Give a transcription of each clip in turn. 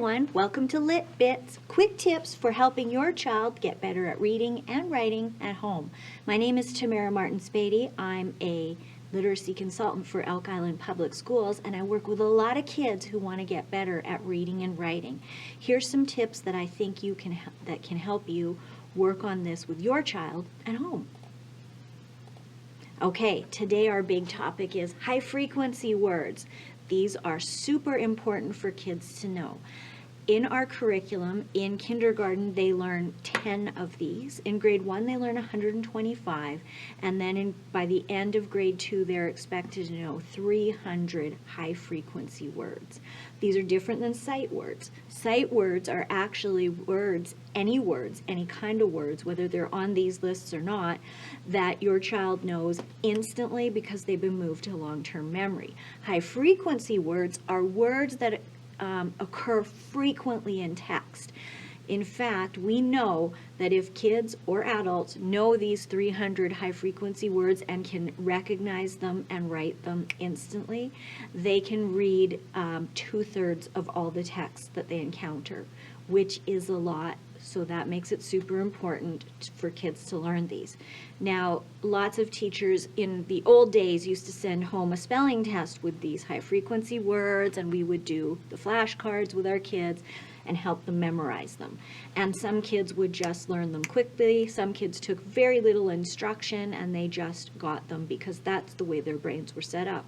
everyone, welcome to LitBit's quick tips for helping your child get better at reading and writing at home. My name is Tamara Martin-Spady. I'm a literacy consultant for Elk Island Public Schools, and I work with a lot of kids who want to get better at reading and writing. Here's some tips that I think that can help you work on this with your child at home. Okay, today our big topic is high frequency words. These are super important for kids to know. In our curriculum, in kindergarten, they learn 10 of these. In grade 1, they learn 125. And then by the end of grade 2, they're expected to know 300 high-frequency words. These are different than sight words. Sight words are actually words, any kind of words, whether they're on these lists or not, that your child knows instantly because they've been moved to long-term memory. High-frequency words are words that occur frequently in text. In fact, we know that if kids or adults know these 300 high-frequency words and can recognize them and write them instantly, they can read 2/3 of all the text that they encounter, which is a lot. So that makes it super important for kids to learn these. Now, lots of teachers in the old days used to send home a spelling test with these high-frequency words, and we would do the flashcards with our kids and help them memorize them. And some kids would just learn them quickly. Some kids took very little instruction and they just got them because that's the way their brains were set up.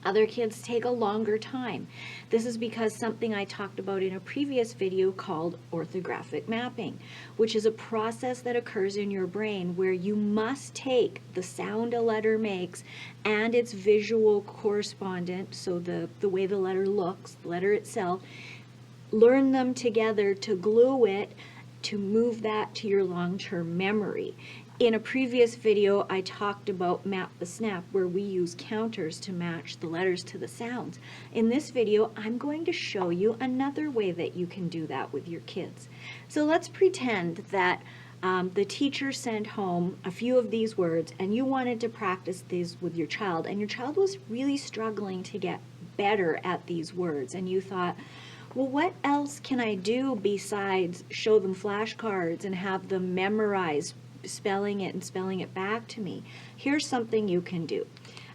Other kids take a longer time. This is because something I talked about in a previous video called orthographic mapping, which is a process that occurs in your brain where you must take the sound a letter makes and its visual correspondent, so the way the letter looks, the letter itself, learn them together to glue it, to move that to your long-term memory. In a previous video, I talked about Map the Snap, where we use counters to match the letters to the sounds. In this video, I'm going to show you another way that you can do that with your kids. So let's pretend that the teacher sent home a few of these words and you wanted to practice these with your child, and your child was really struggling to get better at these words, and you thought, well, what else can I do besides show them flashcards and have them memorize spelling it and spelling it back to me? Here's something you can do.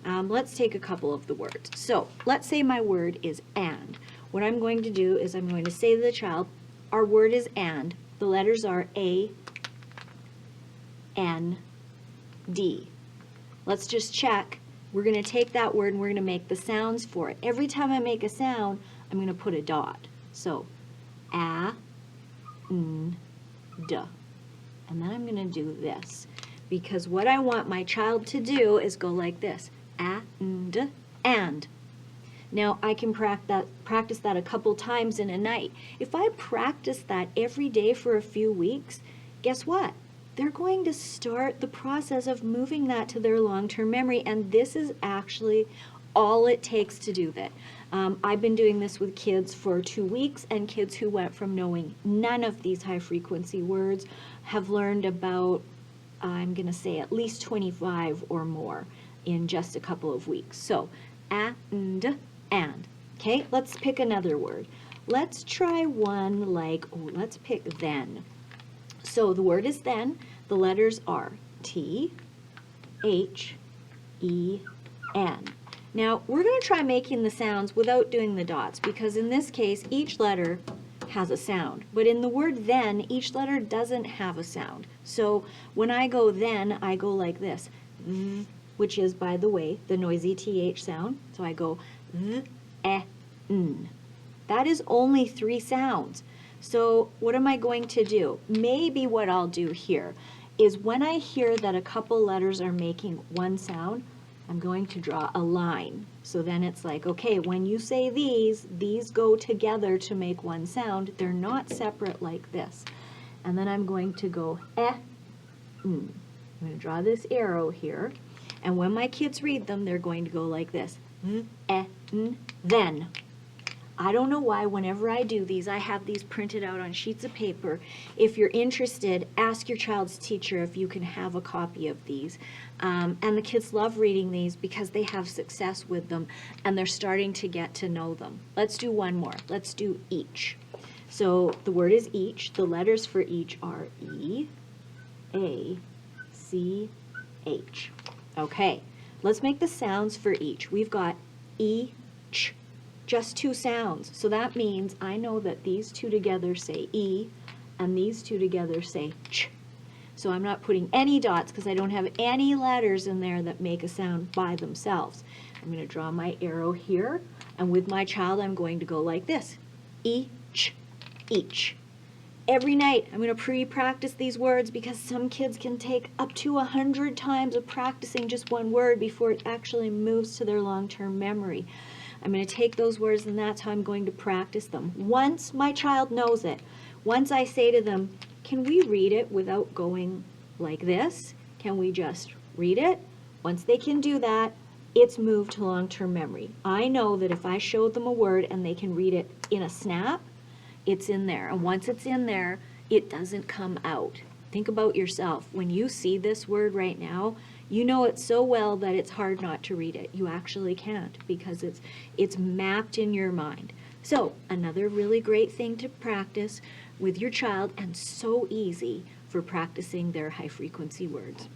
Let's take a couple of the words. So let's say my word is and. What I'm going to do is I'm going to say to the child, our word is and. The letters are A, N, D. Let's just check. We're going to take that word and we're going to make the sounds for it. Every time I make a sound, I'm going to put a dot. So, A, N, D. And then I'm going to do this, because what I want my child to do is go like this, and. Now I can practice that a couple times in a night. If I practice that every day for a few weeks, guess what? They're going to start the process of moving that to their long-term memory, and this is actually all it takes to do that. I've been doing this with kids for 2 weeks, and kids who went from knowing none of these high-frequency words have learned about, I'm going to say, at least 25 or more in just a couple of weeks. So, and. Okay, let's pick another word. Let's try one like, let's pick then. So the word is then. The letters are T, H, E, N. Now, we're going to try making the sounds without doing the dots, because in this case, each letter has a sound. But in the word then, each letter doesn't have a sound. So when I go then, I go like this, which is, by the way, the noisy TH sound. So I go n. That is only 3 sounds. So what am I going to do? Maybe what I'll do here is when I hear that a couple letters are making one sound, I'm going to draw a line. So then it's like, okay, when you say these go together to make one sound. They're not separate like this. And then I'm going to go n. I'm going to draw this arrow here. And when my kids read them, they're going to go like this. N, then. I don't know why whenever I do these, I have these printed out on sheets of paper. If you're interested, ask your child's teacher if you can have a copy of these. And the kids love reading these because they have success with them and they're starting to get to know them. Let's do one more. Let's do each. So the word is each. The letters for each are E, A, C, H. Okay, let's make the sounds for each. We've got E, ch, just two sounds. So that means I know that these two together say E, and these two together say ch. So I'm not putting any dots because I don't have any letters in there that make a sound by themselves. I'm going to draw my arrow here, and with my child I'm going to go like this. Each, each. Every night I'm going to pre-practice these words because some kids can take up to 100 times of practicing just one word before it actually moves to their long-term memory. I'm going to take those words, and that's how I'm going to practice them. Once my child knows it, once I say to them, can we read it without going like this? Can we just read it? Once they can do that, it's moved to long-term memory. I know that if I show them a word and they can read it in a snap, it's in there. And once it's in there, it doesn't come out. Think about yourself. When you see this word right now, you know it so well that it's hard not to read it. You actually can't because it's mapped in your mind. So another really great thing to practice with your child, and so easy for practicing their high frequency words.